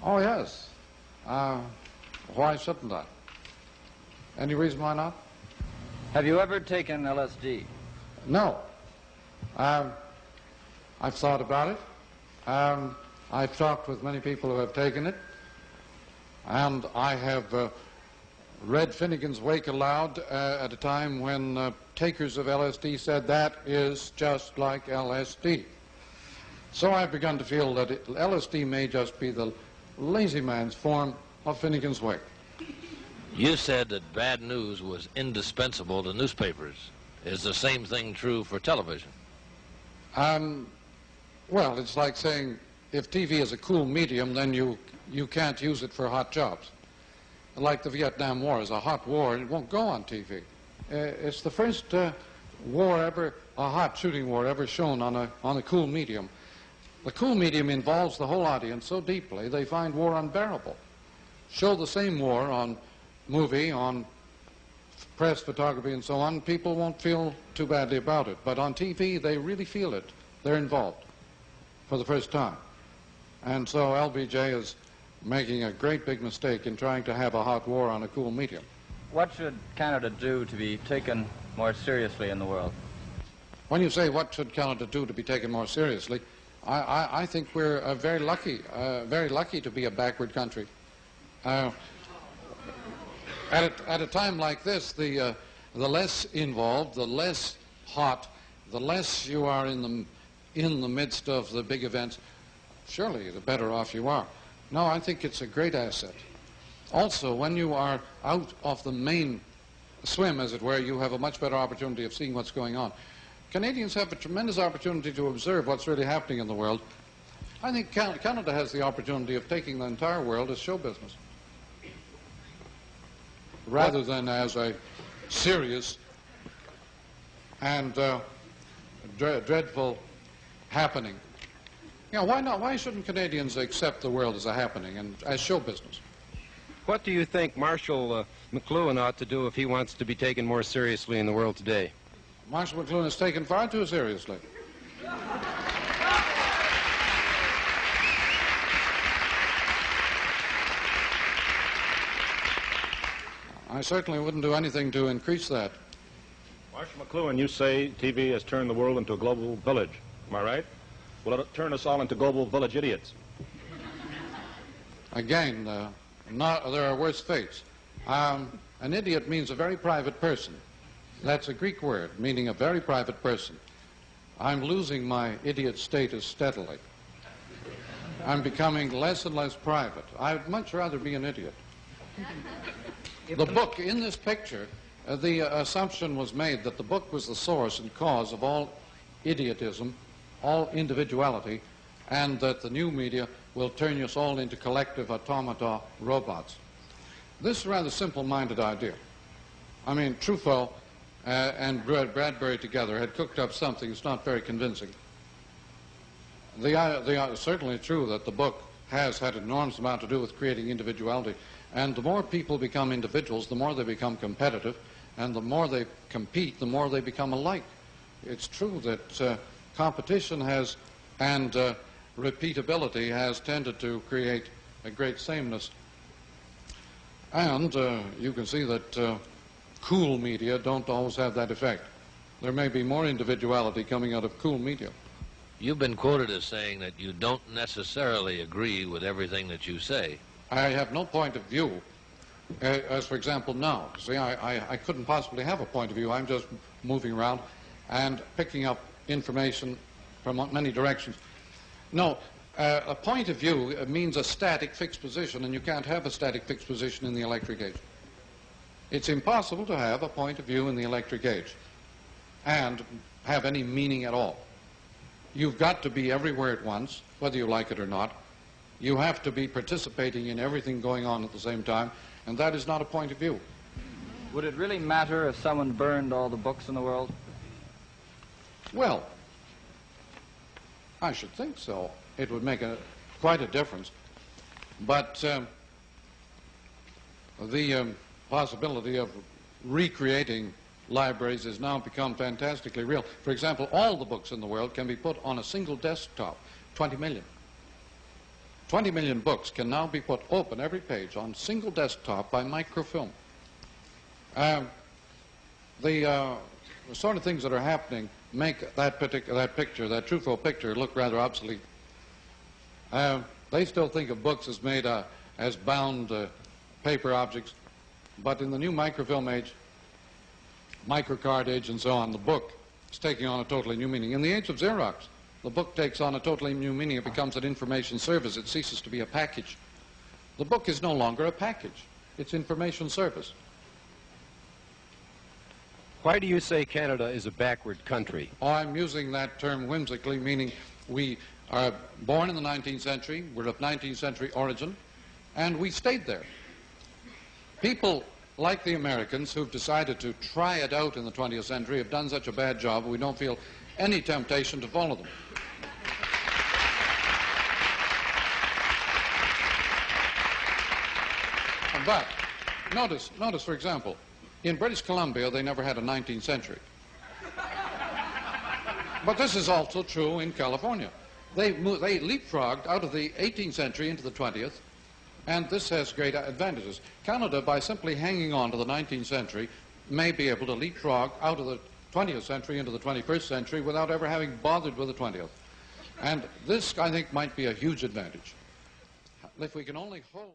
Oh, yes. Why shouldn't I? Any reason why not? Have you ever taken LSD? No. I've thought about it. I've talked with many people who have taken it, and I have read Finnegan's Wake aloud at a time when takers of LSD said that is just like LSD. So I've begun to feel that LSD may just be the lazy man's form of Finnegan's Wake. You said that bad news was indispensable to newspapers. Is the same thing true for television? Well, it's like saying if TV is a cool medium, then you can't use it for hot jobs. Like the Vietnam War is a hot war, it won't go on TV. It's the first war ever, a hot shooting war ever shown on a cool medium. The cool medium involves the whole audience so deeply they find war unbearable. Show the same war on movie, on press, photography, and so on, people won't feel too badly about it. But on TV, they really feel it. They're involved for the first time. And so LBJ is making a great big mistake in trying to have a hot war on a cool medium. What should Canada do to be taken more seriously in the world? When you say what should Canada do to be taken more seriously, I think we're very lucky to be a backward country. At a time like this, the less involved, the less hot, the less you are in the midst of the big events, surely the better off you are. No, I think it's a great asset. Also, when you are out of the main swim, as it were, you have a much better opportunity of seeing what's going on. Canadians have a tremendous opportunity to observe what's really happening in the world. I think Canada has the opportunity of taking the entire world as show business, rather than as a serious and dreadful happening. You know, why not? Why shouldn't Canadians accept the world as a happening and as show business? What do you think Marshall McLuhan ought to do if he wants to be taken more seriously in the world today? Marshall McLuhan is taken far too seriously. I certainly wouldn't do anything to increase that. Marshall McLuhan, you say TV has turned the world into a global village. Am I right? Will it turn us all into global village idiots? Again, there are worse fates. An idiot means a very private person. That's a Greek word, meaning a very private person. I'm losing my idiot status steadily. I'm becoming less and less private. I'd much rather be an idiot. The book, in this picture, the assumption was made that the book was the source and cause of all idiotism, all individuality, and that the new media will turn us all into collective automata robots. This is a rather simple-minded idea. I mean, Truffaut and Bradbury together had cooked up something that's not very convincing. They are certainly true that the book has had an enormous amount to do with creating individuality, and the more people become individuals, the more they become competitive, and the more they compete, the more they become alike. It's true that competition has, and repeatability has tended to create a great sameness. And you can see that cool media don't always have that effect. There may be more individuality coming out of cool media. You've been quoted as saying that you don't necessarily agree with everything that you say. I have no point of view, as for example now. See, I couldn't possibly have a point of view. I'm just moving around and picking up information from many directions. No, a point of view means a static fixed position, and you can't have a static fixed position in the electric age. It's impossible to have a point of view in the electric age and have any meaning at all. You've got to be everywhere at once, whether you like it or not. You have to be participating in everything going on at the same time, and that is not a point of view. Would it really matter if someone burned all the books in the world? Well, I should think so. It would make quite a difference. But the possibility of recreating libraries has now become fantastically real. For example, all the books in the world can be put on a single desktop, 20 million. 20 million books can now be put open, every page, on single desktop by microfilm. The sort of things that are happening make that picture, that truthful picture, look rather obsolete. They still think of books as made as bound paper objects, but in the new microfilm age, microcard age and so on, the book is taking on a totally new meaning. In the age of Xerox, the book takes on a totally new meaning. It becomes an information service. It ceases to be a package. The book is no longer a package. It's information service. Why do you say Canada is a backward country? Oh, I'm using that term whimsically, meaning we are born in the 19th century, we're of 19th century origin, and we stayed there. People like the Americans who've decided to try it out in the 20th century have done such a bad job we don't feel any temptation to follow them. But notice, for example, in British Columbia, they never had a 19th century. But this is also true in California. They leapfrogged out of the 18th century into the 20th, and this has great advantages. Canada, by simply hanging on to the 19th century, may be able to leapfrog out of the 20th century into the 21st century without ever having bothered with the 20th. And this, I think, might be a huge advantage. If we can only hold...